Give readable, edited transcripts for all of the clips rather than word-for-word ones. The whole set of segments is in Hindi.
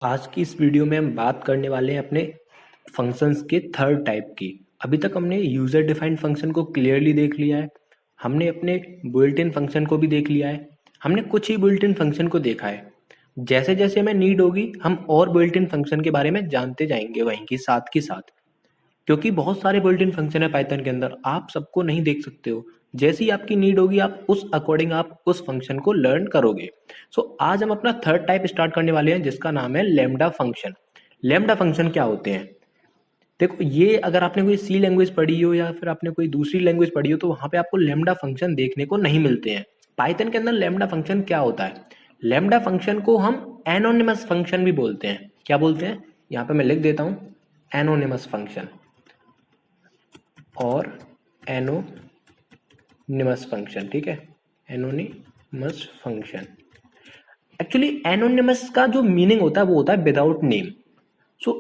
आज की इस वीडियो में हम बात करने वाले हैं अपने फंक्शंस के थर्ड टाइप की। अभी तक हमने यूजर डिफाइंड फंक्शन को क्लियरली देख लिया है, हमने अपने बुइल्ट इन फंक्शन को भी देख लिया है, हमने कुछ ही बुइल्ट इन फंक्शन को देखा है। जैसे जैसे हमें नीड होगी हम और बुइल्ट इन फंक्शन के बारे में जानते जाएंगे वहीं के साथ, क्योंकि बहुत सारे बुइल्ट इन फंक्शन है पाइथन के अंदर, आप सबको नहीं देख सकते हो। जैसी आपकी नीड होगी आप उस अकॉर्डिंग आप उस फंक्शन को लर्न करोगे। आज हम अपना थर्ड टाइप स्टार्ट करने वाले हैं जिसका नाम है लैम्डा फंक्शन। लैम्डा फंक्शन क्या होते हैं? देखो, ये अगर आपने कोई सी लैंग्वेज पढ़ी हो या फिर आपने कोई दूसरी लैंग्वेज पढ़ी हो तो वहां पे आपको लैम्डा फंक्शन देखने को नहीं मिलते हैं। पाइथन के अंदर लैम्डा फंक्शन क्या होता है? लैम्डा फंक्शन को हम एनोनिमस फंक्शन भी बोलते हैं। क्या बोलते हैं? यहाँ पे मैं लिख देता हूँ, एनोनिमस फंक्शन और एनोनिमस फंक्शन। ठीक है, एनोनिमस फंक्शन। एक्चुअली एनोनिमस का जो मीनिंग होता है वो होता है विदाउट नेम।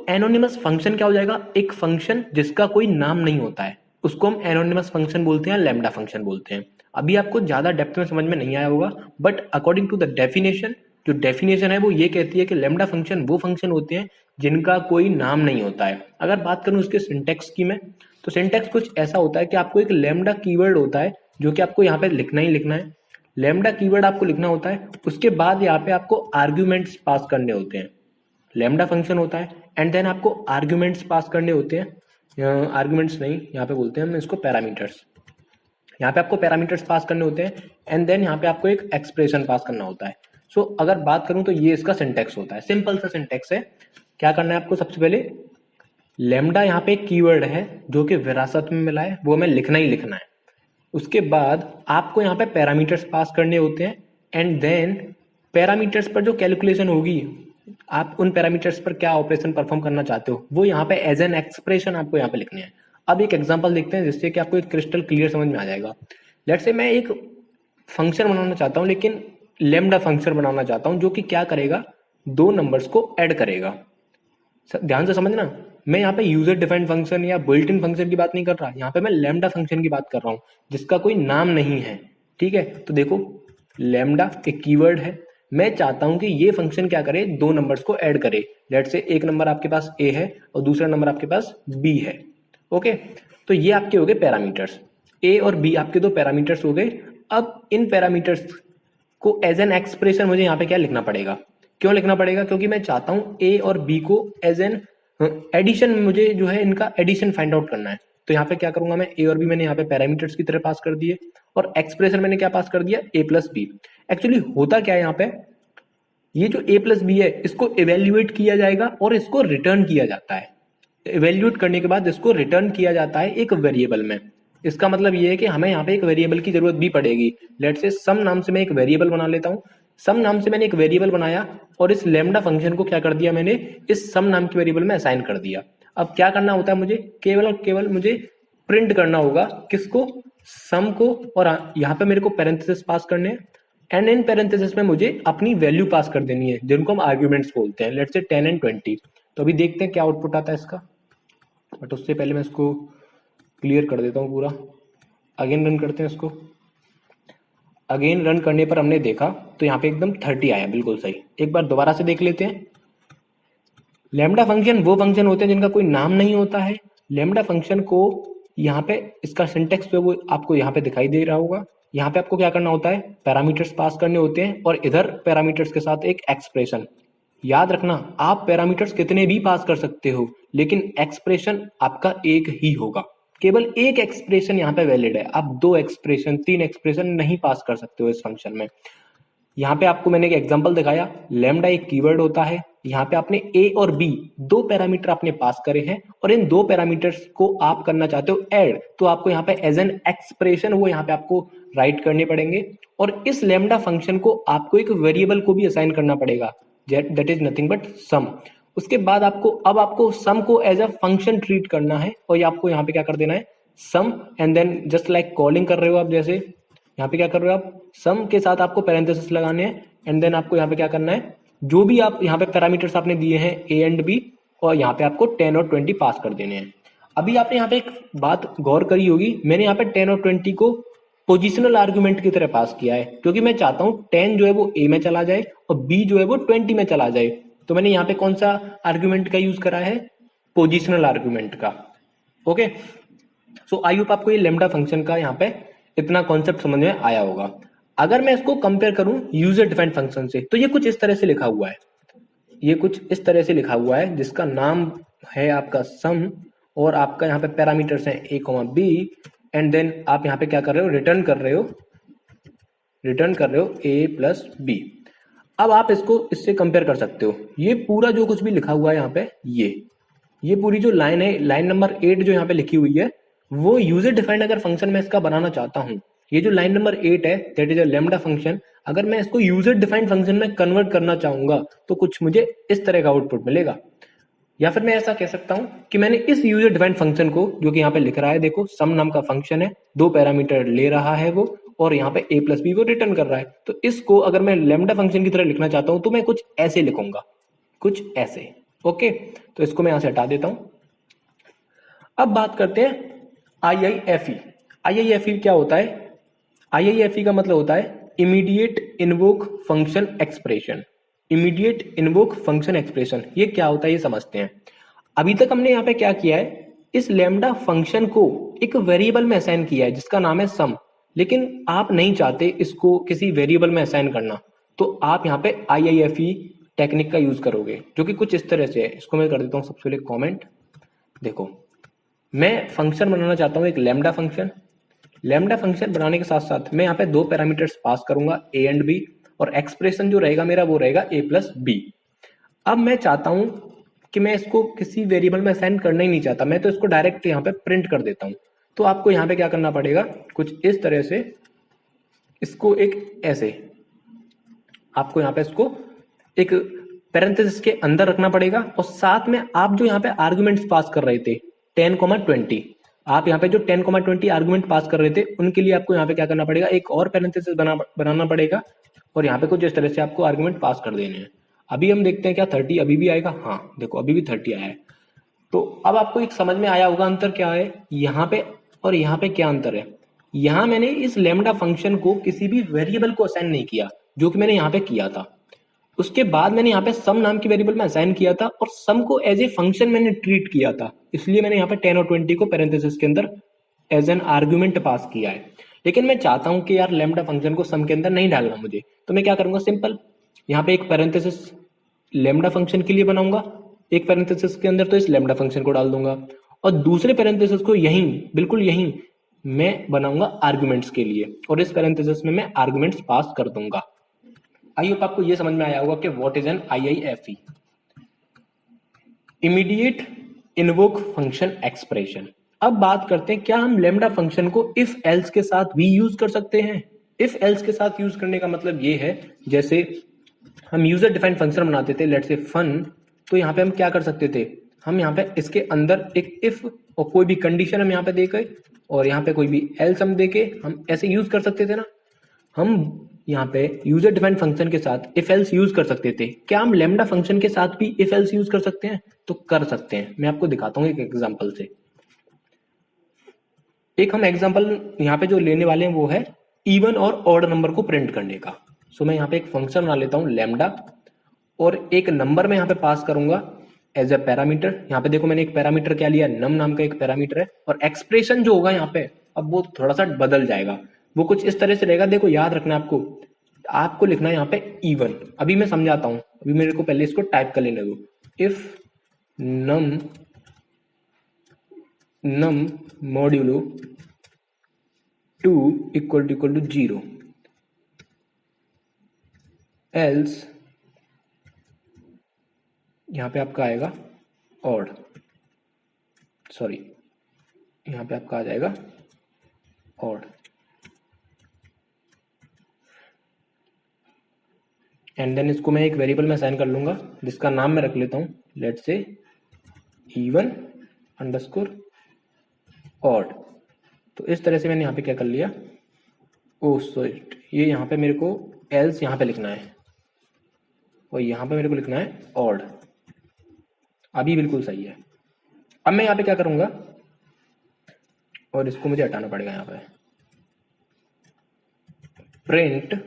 एनोनिमस फंक्शन क्या हो जाएगा? एक फंक्शन जिसका कोई नाम नहीं होता है उसको हम एनोनिमस फंक्शन बोलते हैं, लैम्डा फंक्शन बोलते हैं। अभी आपको ज्यादा डेप्थ में समझ में नहीं आया होगा, but according to the definition, जो डेफिनेशन है वो ये कहती है कि लैम्डा फंक्शन वो फंक्शन होते हैं जिनका कोई नाम नहीं होता है। अगर बात करूं उसके सिंटेक्स की मैं, तो सिंटेक्स कुछ ऐसा होता है कि आपको एक लैम्डा कीवर्ड होता है जो कि आपको यहाँ पे लिखना ही लिखना है। लैम्डा कीवर्ड आपको लिखना होता है, उसके बाद यहाँ पे आपको आर्ग्यूमेंट्स पास करने होते हैं। लैम्डा फंक्शन होता है एंड देन आपको आर्ग्यूमेंट्स पास करने होते हैं। आर्ग्यूमेंट्स नहीं, यहाँ पे बोलते हैं हम इसको पैरामीटर्स। यहाँ पे आपको पैरामीटर्स पास करने होते हैं एंड देन यहाँ पे आपको एक एक्सप्रेशन पास करना होता है। अगर बात करूं तो ये इसका सिंटेक्स होता है, सिंपल सा सिंटेक्स है। क्या करना है आपको? सबसे पहले लैम्डा यहाँ पे एक कीवर्ड है जो कि विरासत में मिला है, वो हमें लिखना ही लिखना है। उसके बाद आपको यहाँ पे पैरामीटर्स पास करने होते हैं एंड देन पैरामीटर्स पर जो कैलकुलेशन होगी, आप उन पैरामीटर्स पर क्या ऑपरेशन परफॉर्म करना चाहते हो वो यहाँ पे एज एन एक्सप्रेशन आपको यहाँ पे लिखने हैं। अब एक एग्जांपल देखते हैं जिससे कि आपको एक क्रिस्टल क्लियर समझ में आ जाएगा। लेट्स से मैं एक फंक्शन बनाना चाहता हूँ, लेकिन लेम्डा फंक्शन बनाना चाहता हूँ जो कि क्या करेगा? दो नंबर्स को ऐड करेगा। ध्यान से समझना, मैं यहाँ पे यूजर डिफाइंड फंक्शन या बुइल्ट इन फंक्शन की बात नहीं कर रहा, यहाँ पे मैं लैम्डा फंक्शन की बात कर रहा हूँ जिसका कोई नाम नहीं है। ठीक है, तो देखो, लैम्डा एक कीवर्ड है। मैं चाहता हूं कि ये फंक्शन क्या करे? दो नंबर्स को ऐड करे। लेट से एक नंबर आपके पास ए है और दूसरा नंबर आपके पास बी है। ओके, तो ये आपके हो गए पैरामीटर्स। ए और बी आपके दो पैरामीटर्स हो गए। अब इन पैरामीटर्स को एज एन एक्सप्रेशन मुझे यहाँ पे क्या लिखना पड़ेगा? क्यों लिखना पड़ेगा? क्योंकि मैं चाहता हूँ ए और बी को एज एन एडिशन, मुझे जो है इनका एडिशन फाइंड आउट करना है। तो यहाँ पे क्या करूंगा मैं? ए और बी मैंने यहाँ पे पैरामीटर्स की तरह पास कर दिए और एक्सप्रेशन मैंने क्या पास कर दिया? ए प्लस बी। एक्चुअली होता क्या है यहाँ पे? ये जो ए प्लस बी है इसको इवेल्युएट किया जाएगा और इसको रिटर्न किया जाता है। इवेल्युएट करने के बाद इसको रिटर्न किया जाता है एक वेरिएबल में। इसका मतलब ये है कि हमें यहाँ पे एक वेरिएबल की जरूरत भी पड़ेगी। लेट से सम नाम से मैं एक वेरिएबल बना लेता हूँ। सम नाम से मैंने एक वेरिएबल बनाया और इस लैम्डा फंक्शन को क्या कर दिया मैंने? इस सम नाम की वेरिएबल में असाइन कर दिया। अब क्या करना होता है मुझे? केवल और केवल मुझे प्रिंट करना होगा किसको? सम को। और यहाँ पे मेरे को पैरेंथेसिस पास करने हैं एंड इन पैरेंथेसिस में मुझे अपनी वैल्यू पास कर देनी है जिनको हम आर्ग्यूमेंट्स बोलते हैं। Let's say 10 and 20। तो अभी देखते हैं क्या आउटपुट आता है इसका, बट उससे पहले मैं इसको क्लियर कर देता हूँ पूरा। अगेन रन करते हैं इसको। अगेन रन करने पर हमने देखा तो यहाँ पे एकदम 30 आया, बिल्कुल सही। एक बार दोबारा से देख लेते हैं। लैम्डा फंक्शन वो फंक्शन होते हैं जिनका कोई नाम नहीं होता है। लैम्डा फंक्शन को यहाँ पे इसका सिंटेक्स जो है वो आपको यहाँ पे दिखाई दे रहा होगा। यहाँ पे आपको क्या करना होता है? पैरामीटर्स पास करने होते हैं और इधर पैरामीटर्स के साथ एक एक्सप्रेशन। याद रखना, आप पैरामीटर्स कितने भी पास कर सकते हो लेकिन एक्सप्रेशन आपका एक ही होगा। केवल एक एक्सप्रेशन यहाँ पे वैलिड है, आप दो एक्सप्रेशन, तीन एक्सप्रेशन नहीं पास कर सकते हो इस फंक्शन में। यहाँ पे आपको मैंने एक एग्जांपल दिखाया, लैम्डा एक कीवर्ड होता है। यहाँ पे आपने ए और बी दो पैरामीटर आपने पास करे हैं और इन दो पैरामीटर्स को आप करना चाहते हो ऐड, तो आपको यहाँ पे एज एन एक्सप्रेशन वो यहाँ पे आपको राइट करने पड़ेंगे और इस लैम्डा फंक्शन को आपको एक वेरिएबल को भी असाइन करना पड़ेगा, that is nothing but sum. उसके बाद आपको सम को एज अ फंक्शन ट्रीट करना है और ये आपको यहाँ पे क्या कर देना है? Sum and then just like calling कर रहे हो आप, जैसे यहाँ पे क्या कर रहे हो आप? सम के साथ आपको पैरेंथेसिस लगाने हैं एंड देन आपको यहाँ पे क्या करना है? जो भी आप यहाँ पे पैरामीटर्स आपने दिए हैं ए एंड बी, और यहाँ पे आपको 10 और 20 पास कर देने हैं। अभी आपने यहाँ पे एक बात गौर करी होगी, मैंने यहाँ पे 10 और 20 को पोजिशनल आर्ग्यूमेंट की तरह पास किया है क्योंकि मैं चाहता हूँ 10 जो है वो ए में चला जाए और बी जो है वो 20 में चला जाए। तो मैंने यहाँ पे कौन सा आर्ग्यूमेंट का यूज करा है, पोजिशनल आर्ग्यूमेंट का। ओके, सो आई होप आपको ये लेमडा फंक्शन का यहाँ पे इतना कॉन्सेप्ट समझ में आया होगा। अगर मैं इसको कंपेयर करूं यूजर डिफाइंड फंक्शन से, तो ये कुछ इस तरह से लिखा हुआ है, ये कुछ इस तरह से लिखा हुआ है, जिसका नाम है आपका सम, और आपका यहाँ पे पैरामीटर्स हैं a, b, एंड देन आप यहाँ पे क्या कर रहे हो, रिटर्न कर रहे हो a प्लस b। अब आप इसको इससे कंपेयर कर सकते हो, ये पूरा जो कुछ भी लिखा हुआ है यहाँ पे, ये पूरी जो लाइन है, लाइन नंबर 8 जो यहाँ पे लिखी हुई है, वो यूजर डिफाइंड अगर फंक्शन मैं इसका बनाना चाहता हूँ, ये जो लाइन नंबर 8 है that is a lambda function, अगर मैं इसको यूजर डिफाइंड फंक्शन में कन्वर्ट करना चाहूंगा तो कुछ मुझे इस तरह का आउटपुट मिलेगा। या फिर मैं ऐसा कह सकता हूं कि मैंने इस यूजर डिफाइंड फंक्शन को, जो कि यहाँ पे लिख रहा है, देखो सम नाम का फंक्शन है, 2 पैरामीटर ले रहा है वो, और यहाँ पे a प्लस बी वो रिटर्न कर रहा है, तो इसको अगर मैं लैम्डा फंक्शन की तरह लिखना चाहता हूं तो मैं कुछ ऐसे लिखूंगा, कुछ ऐसे। ओके, तो इसको मैं यहां से हटा देता हूं। अब बात करते हैं IIFE। IIFE क्या होता है? IIFE का मतलब होता है immediate invoke function expression. Immediate invoke function expression, ये क्या होता है ये समझते हैं। अभी तक हमने यहाँ पे क्या किया है, इस लैम्डा फंक्शन को एक वेरिएबल में असाइन किया है जिसका नाम है सम, लेकिन आप नहीं चाहते इसको किसी वेरिएबल में असाइन करना, तो आप यहाँ पे IIFE टेक्निक का यूज करोगे, जो कि कुछ इस तरह से है। इसको मैं कर देता हूँ सबसे पहले कॉमेंट। देखो, मैं फंक्शन बनाना चाहता हूँ एक लैम्डा फंक्शन। लैम्डा फंक्शन बनाने के साथ साथ मैं यहाँ पे 2 पैरामीटर्स पास करूंगा a एंड b, और एक्सप्रेशन जो रहेगा मेरा वो रहेगा a प्लस b। अब मैं चाहता हूं कि मैं इसको किसी वेरिएबल में असाइन करना ही नहीं चाहता, मैं तो इसको डायरेक्ट यहाँ पे प्रिंट कर देता हूं। तो आपको यहाँ पे क्या करना पड़ेगा, कुछ इस तरह से इसको एक ऐसे, आपको यहाँ पे इसको एक पैरेंथेसिस के अंदर रखना पड़ेगा, और साथ में आप जो यहाँ पे आर्गुमेंट्स पास कर रहे थे 10,20, आप यहाँ पे जो 10,20 आर्गुमेंट पास कर रहे थे उनके लिए आपको यहाँ पे क्या करना पड़ेगा, एक और पैरेंथेसिस बनाना पड़ेगा, और यहाँ पे कुछ इस तरह से आपको आर्गुमेंट पास कर देने हैं। अभी हम देखते हैं क्या 30 अभी भी आएगा, हाँ देखो अभी भी 30 आया है। तो अब आपको एक समझ में आया होगा अंतर क्या है यहाँ पे और यहाँ पे, क्या अंतर है। यहाँ मैंने इस लेमडा फंक्शन को किसी भी वेरिएबल को असाइन नहीं किया, जो कि मैंने यहाँ पे किया था। उसके बाद मैंने यहाँ पे सम नाम की वेरिएबल में असाइन किया था, और सम को एज ए फंक्शन मैंने ट्रीट किया था, इसलिए मैंने यहाँ पे 10 और 20 को पैरेंथेसिस के अंदर एज एन आर्ग्यूमेंट पास किया है। लेकिन मैं चाहता हूँ कि यार लैम्डा फंक्शन को सम के अंदर नहीं डालना मुझे, तो मैं क्या करूंगा, सिंपल यहाँ पे एक पैरेंथेसिस लैम्डा फंक्शन के लिए बनाऊंगा, एक पैरेंथेसिस के अंदर तो इस लैम्डा फंक्शन को डाल दूंगा, और दूसरे पैरेंथेसिस को यहीं बिल्कुल यहीं मैं बनाऊंगा आर्ग्यूमेंट्स के लिए, और इस पैरेंथेसिस में मैं आर्ग्यूमेंट्स पास कर दूंगा। आई होप आपको ये समझ में आया होगा कि what is an IIFE, immediate invoke function expression. अब बात करते हैं क्या हम लेमडा फंक्शन को इफ एल्स के साथ भी यूज कर सकते हैं। इफ एल्स के साथ यूज करने का मतलब ये है, जैसे हम यूजर डिफाइंड फंक्शन बनाते थे लेट्स से फन, तो यहाँ पे हम क्या कर सकते थे, हम यहाँ पे इसके अंदर एक इफ और कोई भी कंडीशन हम यहाँ पे देके, और यहाँ पे कोई भी एल्स हम देके हम ऐसे यूज कर सकते थे ना। हम यहाँ पे यूजर डिफाइंड फंक्शन के साथ इफ एल्स यूज कर सकते थे, क्या हम लेमडा फंक्शन के साथ भी इफ एल्स यूज कर सकते हैं? तो कर सकते हैं, मैं आपको दिखाता हूँ एक एग्जांपल से। एक हम एग्जांपल यहाँ पे जो लेने वाले हैं वो है इवन और ऑड नंबर को प्रिंट करने का। सो मैं यहाँ पे एक फंक्शन बना लेता हूँ लैम्डा, और एक नंबर में यहाँ पे पास करूंगा एज ए पैरामीटर। यहाँ पे देखो मैंने एक पैरामीटर क्या लिया, नम नाम का एक पैरामीटर है, और एक्सप्रेशन जो होगा यहाँ पे अब वो थोड़ा सा बदल जाएगा, वो कुछ इस तरह से रहेगा। देखो याद रखना आपको, आपको लिखना है यहाँ पे इवन। अभी मैं समझाता हूँ, अभी मेरे को पहले इसको टाइप कर लेने दो। If num num modulo 2 equal to 0, else यहाँ पे आपका आएगा ऑड, सॉरी यहाँ पे आपका आ जाएगा ऑड, एंड देन इसको मैं एक वेरिएबल में असाइन कर लूंगा जिसका नाम मैं रख लेता हूँ let's say even underscore odd. तो इस तरह से मैंने यहाँ पे क्या कर लिया, ओ सॉरी, ये यहाँ पे मेरे को एल्स यहाँ पे लिखना है, और यहाँ पे मेरे को लिखना है ऑड। अभी बिल्कुल सही है। अब मैं यहाँ पे क्या करूंगा, और इसको मुझे हटाना पड़ेगा, यहाँ पे प्रिंट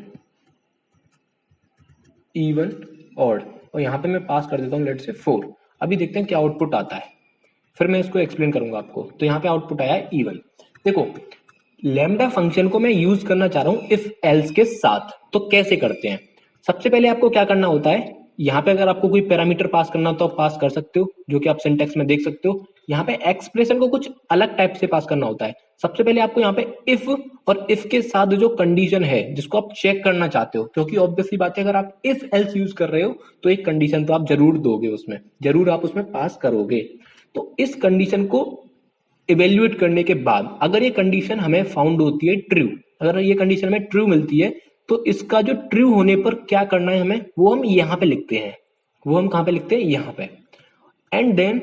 इवन ऑड। और यहाँ पे मैं पास कर देता हूँ लेट से 4। अभी देखते हैं क्या आउटपुट आता है, फिर मैं इसको एक्सप्लेन करूंगा आपको। तो यहाँ पे आउटपुट आया है इवन। देखो लैम्डा फंक्शन को मैं यूज करना चाह रहा हूँ इफ एल्स के साथ, तो कैसे करते हैं? सबसे पहले आपको क्या करना होता है, यहाँ पे अगर आपको कोई पैरामीटर पास करना हो तो आप पास कर सकते हो, जो कि आप सिंटेक्स में देख सकते हो। यहाँ पे एक्सप्रेशन को कुछ अलग टाइप से पास करना होता है। सबसे पहले आपको यहाँ पे इफ और इफ के साथ जो कंडीशन है जिसको आप चेक करना चाहते हो, क्योंकि ऑब्वियसली बात है अगर आप इफ एल्स यूज कर रहे हो तो एक कंडीशन तो आप जरूर दोगे, उसमें जरूर आप उसमें पास करोगे। तो इस कंडीशन को इवेल्युएट करने के बाद अगर ये कंडीशन हमें फाउंड होती है ट्रू, अगर ये कंडीशन हमें ट्रू मिलती है तो इसका जो ट्रू होने पर क्या करना है हमें, वो हम यहाँ पे लिखते हैं। वो हम कहाँ पे लिखते हैं? यहाँ पे। एंड देन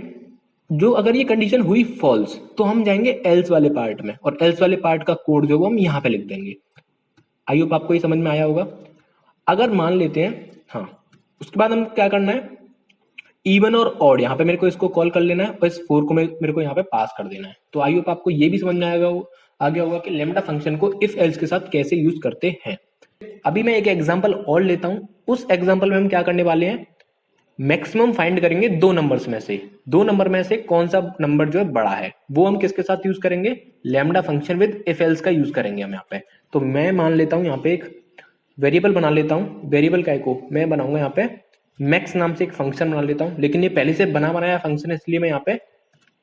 जो अगर ये कंडीशन हुई फॉल्स तो हम जाएंगे एल्स वाले पार्ट में, और एल्स वाले पार्ट का कोड जो वो हम यहाँ पे लिख देंगे। आई होप आपको ये समझ में आया होगा। अगर मान लेते हैं, हाँ, उसके बाद हम क्या करना है, इवन और ऑड यहाँ पे मेरे को इसको कॉल कर लेना है और इस 4 को मेरे को यहाँ पे पास कर देना है। तो आई होप आपको ये भी समझ में आ गया होगा कि लैम्डा फंक्शन को इफ एल्स के साथ कैसे यूज करते हैं। अभी मैं एक एग्जांपल और लेता हूं। उस एग्जांपल में हम क्या करने वाले हैं, मैक्सिमम फाइंड करेंगे दो नंबर्स में से, दो नंबर में से कौन सा नंबर जो है बड़ा है, वो हम किसके साथ यूज करेंगे, lambda function with if else का यूज करेंगे हम यहाँ पे। तो मैं मान लेता हूं यहाँ पे एक वेरिएबल बना लेता हूं, वेरिएबल का को मैं बनाऊंगा यहाँ पे मैक्स नाम से एक फंक्शन बना लेता हूं, लेकिन ये पहले से बना बनाया फंक्शन है इसलिए मैं यहाँ पे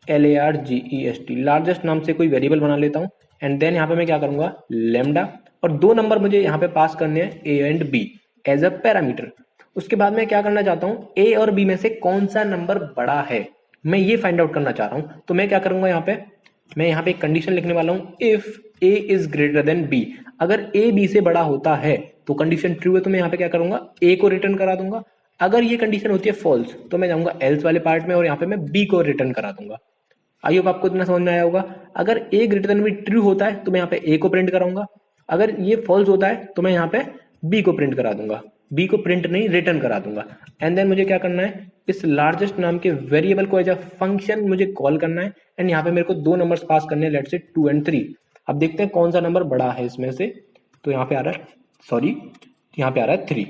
LARGEST लार्जेस्ट नाम से कोई वेरिएबल बना लेता हूँ। एंड देन यहाँ पे मैं क्या करूंगा, लैम्डा, और दो नंबर मुझे यहाँ पे पास करने हैं A and B as a parameter. उसके बाद मैं क्या करना चाहता हूँ, A और B में से कौन सा नंबर बड़ा है मैं ये फाइंड आउट करना चाह रहा हूँ। तो मैं क्या करूंगा, यहाँ पे मैं यहाँ पे एक कंडीशन लिखने वाला हूँ, if A is greater than B। अगर A B से बड़ा होता है तो कंडीशन ट्रू है, तो मैं यहाँ पे क्या करूंगा, A को रिटर्न करा दूंगा। अगर ये कंडीशन होती है फॉल्स तो मैं जाऊंगा एल्स वाले पार्ट में और यहाँ पे मैं B को रिटर्न करा दूंगा। आई होप आपको इतना समझ में आया होगा। अगर A greater than B true होता है तो मैं यहाँ पे A को प्रिंट कराऊंगा, अगर ये फॉल्स होता है तो मैं यहाँ पे B को प्रिंट करा दूंगा, B को प्रिंट नहीं रिटर्न करा दूंगा। एंड देन मुझे क्या करना है, इस लार्जेस्ट नाम के वेरिएबल को एज अ फंक्शन मुझे कॉल करना है। एंड यहाँ पे मेरे को दो नंबर्स पास करने हैं, लेट्स से 2 एंड 3। अब देखते हैं कौन सा नंबर बड़ा है इसमें से। तो यहाँ पे आ रहा है, सॉरी यहाँ पे आ रहा है 3।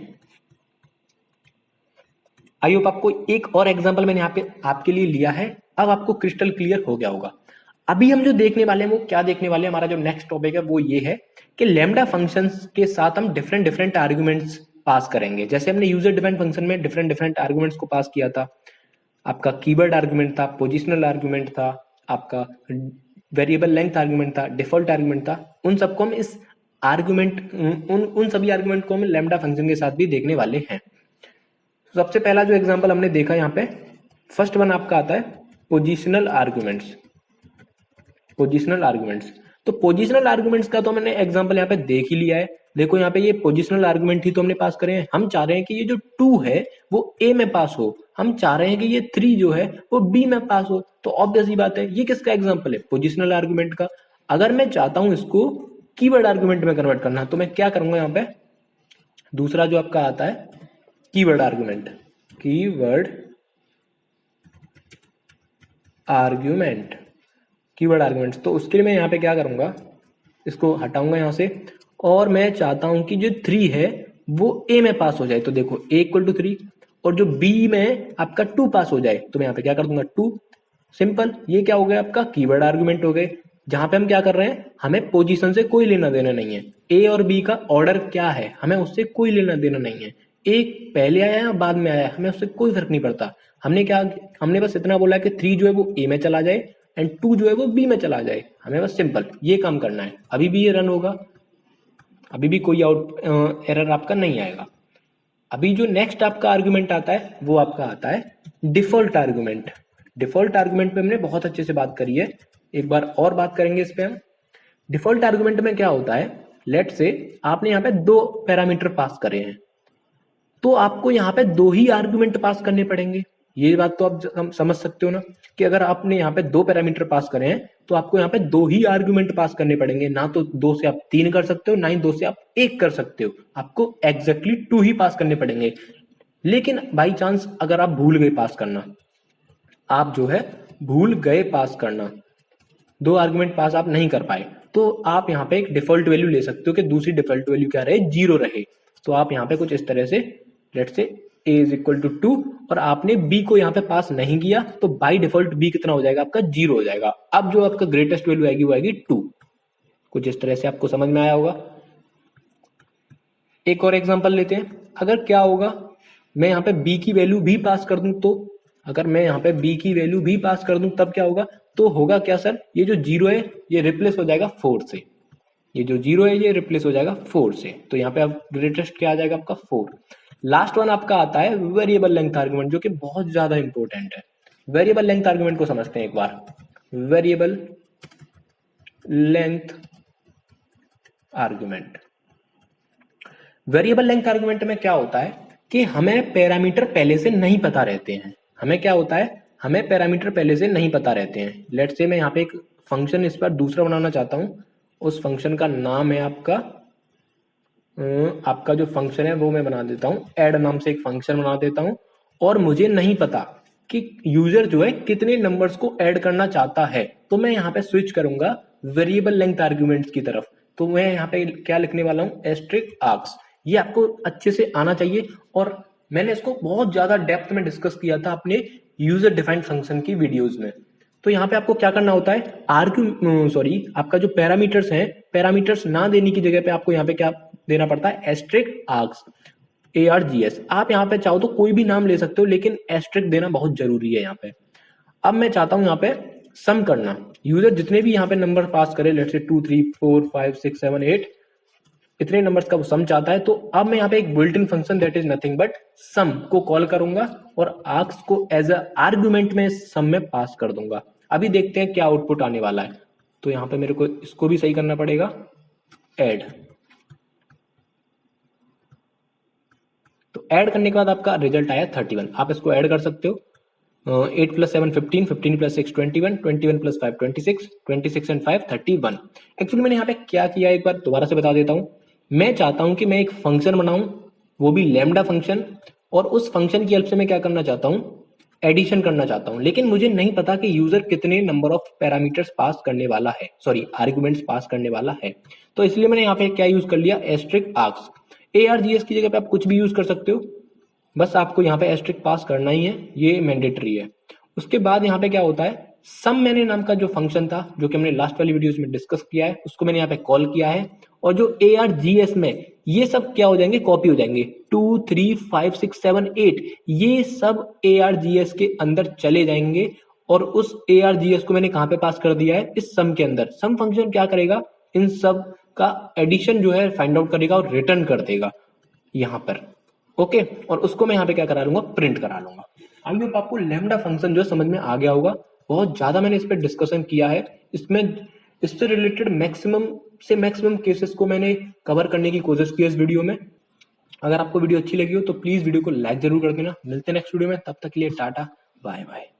आई होप आपको एक और एग्जांपल मैंने यहाँ पे आपके लिए लिया है, अब आपको क्रिस्टल क्लियर हो गया होगा। अभी हम जो देखने वाले हैं वो क्या देखने वाले हैं, हमारा जो नेक्स्ट टॉपिक है वो ये है कि लैम्डा फंक्शंस के साथ हम डिफरेंट डिफरेंट आर्गुमेंट्स पास करेंगे। जैसे हमने यूजर डिफाइंड फंक्शन में डिफरेंट डिफरेंट आर्गुमेंट्स को पास किया था, आपका कीवर्ड आर्गुमेंट था, पोजिशनल आर्गुमेंट था, आपका वेरिएबल लेंथ आर्गुमेंट था, डिफॉल्ट आर्गुमेंट था। उन सबको हम इस आर्गुमेंट उन सभी आर्गुमेंट को हम लैम्डा फंक्शन के साथ भी देखने वाले हैं। सबसे पहला जो एग्जांपल हमने देखा यहाँ पे, फर्स्ट वन आपका आता है पोजिशनल आर्गुमेंट्स। पोजिशनल आर्गुमेंट्स, तो पोजिशनल आर्गुमेंट्स का तो मैंने एग्जांपल यहाँ पे देख ही लिया है। देखो यहाँ पे ये पोजिशनल आर्गुमेंट ही तो हमने पास करे हैं। हम चाह रहे हैं कि ये जो 2 है वो A में पास हो, हम चाह रहे हैं कि ये 3 जो है वो B में पास हो। तो ऑब्वियस ही बात है ये किसका एग्जाम्पल है, पोजिशनल आर्गुमेंट का। अगर मैं चाहता हूं इसको कीवर्ड आर्गुमेंट में कन्वर्ट करना तो मैं क्या करूंगा, यहाँ पे दूसरा जो आपका आता है keyword argument, keyword argument, keyword arguments. तो उसके लिए मैं यहाँ पे क्या करूंगा, इसको हटाऊंगा यहाँ से, और मैं चाहता हूं कि जो 3 है वो A में पास हो जाए। तो देखो A इक्वल टू 3 और जो B में आपका 2 पास हो जाए, तो मैं यहाँ पे क्या कर दूंगा 2। सिंपल, ये क्या हो गया आपका कीवर्ड आर्गुमेंट हो गए, जहां पे हम क्या कर रहे हैं, हमें पोजीशन से कोई लेना देना नहीं है। A और B का ऑर्डर क्या है हमें उससे कोई लेना देना नहीं है, एक पहले आया है बाद में आया है हमें उससे कोई फर्क नहीं पड़ता। हमने बस इतना बोला कि 3 जो है वो A में चला जाए एंड 2 जो है वो B में चला जाए, हमें बस सिंपल ये काम करना है। अभी भी ये रन होगा, अभी भी कोई एरर आपका नहीं आएगा। अभी जो नेक्स्ट आपका आर्गुमेंट आता है वो आपका आता है डिफॉल्ट आर्गुमेंट। डिफॉल्ट आर्गुमेंट पे हमने बहुत अच्छे से बात करी है, एक बार और बात करेंगे इस पे हम। डिफॉल्ट आर्गुमेंट में क्या होता है, लेट से आपने यहाँ पे 2 पैरामीटर पास करे हैं तो आपको यहाँ पे 2 ही आर्गुमेंट पास करने पड़ेंगे। ये बात तो आप समझ सकते हो ना कि अगर आपने यहाँ पे 2 पैरामीटर पास करे हैं तो आपको यहाँ पे 2 ही आर्गुमेंट पास करने पड़ेंगे। ना तो 2 से आप 3 कर सकते हो, ना ही 2 से आप 1 कर सकते हो, आपको एग्जैक्टली 2 ही पास करने पड़ेंगे। लेकिन बाई चांस अगर आप भूल गए पास करना, आप जो है भूल गए पास करना, 2 आर्गुमेंट पास आप नहीं कर पाए, तो आप यहाँ पे एक डिफॉल्ट वैल्यू ले सकते हो कि दूसरी डिफॉल्ट वैल्यू क्या रहे, 0 रहे। तो आप यहाँ पे कुछ इस तरह से let's say a is equal to 2 और आपने b को यहाँ पे पास नहीं किया तो बाई डिफॉल्ट b कितना हो जाएगा आपका 0 हो जाएगा। अब जो आपका ग्रेटेस्ट वैल्यू आएगी वो आएगी 2। कुछ इस तरह से आपको समझ में आया होगा। एक और एग्जांपल लेते हैं। अगर क्या होगा, मैं यहाँ पे b की वैल्यू भी पास कर दूं तो, अगर मैं यहाँ पे b की वैल्यू भी पास कर दूं तब क्या होगा, तो होगा क्या सर, ये जो 0 है ये रिप्लेस हो जाएगा 4 से। ये जो 0 है ये रिप्लेस हो जाएगा 4 से। तो यहाँ पे अब ग्रेटेस्ट क्या आ जाएगा आपका 4। लास्ट वन आपका आता है वेरिएबल लेंथ आर्गुमेंट, जो कि बहुत ज्यादा इंपॉर्टेंट है। वेरिएबल लेंथ आर्गुमेंट को समझते हैं एक बार। Variable length argument, variable length argument में क्या होता है कि हमें पैरामीटर पहले से नहीं पता रहते हैं। हमें क्या होता है, हमें पैरामीटर पहले से नहीं पता रहते हैं। लेट्स से मैं यहाँ पे एक फंक्शन इस बार दूसरा बनाना चाहता हूँ। उस फंक्शन का नाम है आपका जो फंक्शन है वो मैं बना देता हूँ, ऐड नाम से एक फंक्शन बना देता हूँ। और मुझे नहीं पता कि यूजर जो है कितने नंबर्स को ऐड करना चाहता है, तो मैं यहाँ पे स्विच करूंगा वेरिएबल लेंथ आर्ग्यूमेंट्स की तरफ। तो मैं यहाँ पे क्या लिखने वाला हूँ, एस्ट्रिक आर्क्स। ये आपको अच्छे से आना चाहिए और मैंने इसको बहुत ज्यादा डेप्थ में डिस्कस किया था अपने यूजर डिफाइंड फंक्शन की वीडियोज में। तो यहाँ पे आपको क्या करना होता है, आपका जो पैरामीटर्स हैं, पैरामीटर्स ना देने की जगह पे आपको यहाँ पे क्या देना पड़ता है, एस्ट्रिक आर्क्स, ARGS। आप यहाँ पे चाहो तो कोई भी नाम ले सकते हो, लेकिन एस्ट्रिक देना बहुत जरूरी है यहाँ पे। अब मैं चाहता हूँ यहाँ पे सम करना। यूजर जितने भी यहाँ पे नंबर पास करे, लेट्स से 2 3 4 5 6 7 8, इतने नंबर्स का वो सम चाहता है। तो अब मैं यहाँ पे एक built in function that is nothing but sum को कॉल करूंगा और आर्क्स को एज अ आर्ग्यूमेंट में सम में पास कर दूंगा। अभी देखते हैं क्या आउटपुट आने वाला है। तो यहाँ पे मेरे को इसको भी सही करना पड़ेगा, ऐड। तो ऐड करने के बाद आपका रिजल्ट आया 31। आप इसको ऐड कर सकते हो। 8 + 7 15, 15 + 6 21, 21 + 5 26, 26 and 5 31। एक्चुअली मैंने यहाँ पे क्या किया एक बार दोबारा से बता देता हूँ। मैं चाहता हूँ कि मैं एक फंक्शन बनाऊं, वो भी लैम्डा फंक्शन, और उस फंक्शन की हेल्प से मैं क्या करना चाहता हूँ, एडिशन करना चाहता हूँ। लेकिन मुझे नहीं पता कि यूजर कितने नंबर ऑफ पैरामीटर्स पास करने वाला है, सॉरी आर्ग्यूमेंट्स पास करने वाला है। तो इसलिए मैंने यहाँ पे क्या यूज कर लिया, एस्ट्रिक आर्क्स। ARGS की जगह पे आप कुछ भी यूज कर सकते हो, बस आपको यहाँ पे एस्ट्रिक पास करना ही है, ये मैंडेटरी है। उसके बाद यहाँ पे क्या होता है, सम मैंने नाम का जो फंक्शन था, जो कि हमने लास्ट वाली वीडियोस में डिस्कस किया है, उसको मैंने यहाँ पे कॉल किया है। और जो ARGS में ये सब क्या हो जाएंगे, कॉपी हो जाएंगे। 2 3 5 6 7 8 ये सब ARGS के अंदर चले जाएंगे। और उस ARGS को मैंने कहाँ पे पास कर दिया है, इस सम के अंदर। सम फंक्शन क्या करेगा, इन सब का एडिशन जो है फाइंड आउट करेगा और रिटर्न कर देगा यहाँ पर। ओके, और उसको मैं यहाँ पे क्या करा लूंगा, प्रिंट करा लूंगा। आई होप आपको लैम्डा फंक्शन जो समझ में आ गया होगा। बहुत ज्यादा मैंने इस पर डिस्कशन किया है, इसमें इससे रिलेटेड मैक्सिमम से मैक्सिमम केसेस को मैंने कवर करने की कोशिश की है इस वीडियो में। अगर आपको वीडियो अच्छी लगी हो तो प्लीज वीडियो को लाइक जरूर कर देना। मिलते हैं नेक्स्ट वीडियो में, तब तक के लिए टाटा बाय बाय।